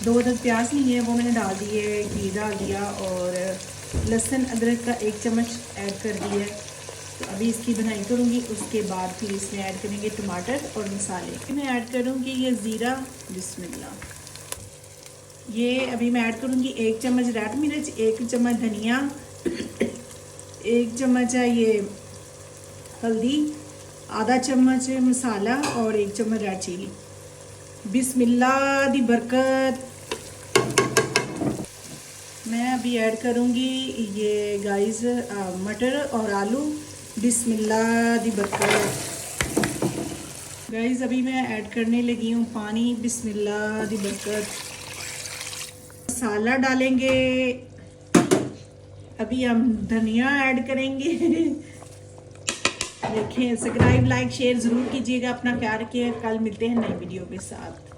2 अदद प्याज नहीं है वो मैंने डाल दिए, घी डाल दिया और लहसुन अदरक का 1 चम्मच ऐड कर दिया है। तो अभी इसकी बनाई करूँगी, उसके बाद फिर इसमें ऐड करेंगे टमाटर और मसाले। मैं ऐड करूँगी ये ज़ीरा, बिस्मिल्लाह। ये अभी मैं ऐड करूँगी 1 चम्मच रेड मिर्च, 1 चम्मच धनिया, 1 चम्मच है ये हल्दी, आधा चम्मच मसाला और 1 चम्मच रेड चिली। बिस्मिल्लाह दी बरकत। मैं अभी ऐड करूँगी ये गाइस मटर और आलू। बिस्मिल्लाह दी बरकत। गाइस अभी मैं ऐड करने लगी हूँ पानी। बिस्मिल्लाह दी बरकत। मसाला डालेंगे, अभी हम धनिया ऐड करेंगे। देखें, सब्सक्राइब लाइक शेयर ज़रूर कीजिएगा। अपना ख्याल रखिएगा। कल मिलते हैं नई वीडियो के साथ।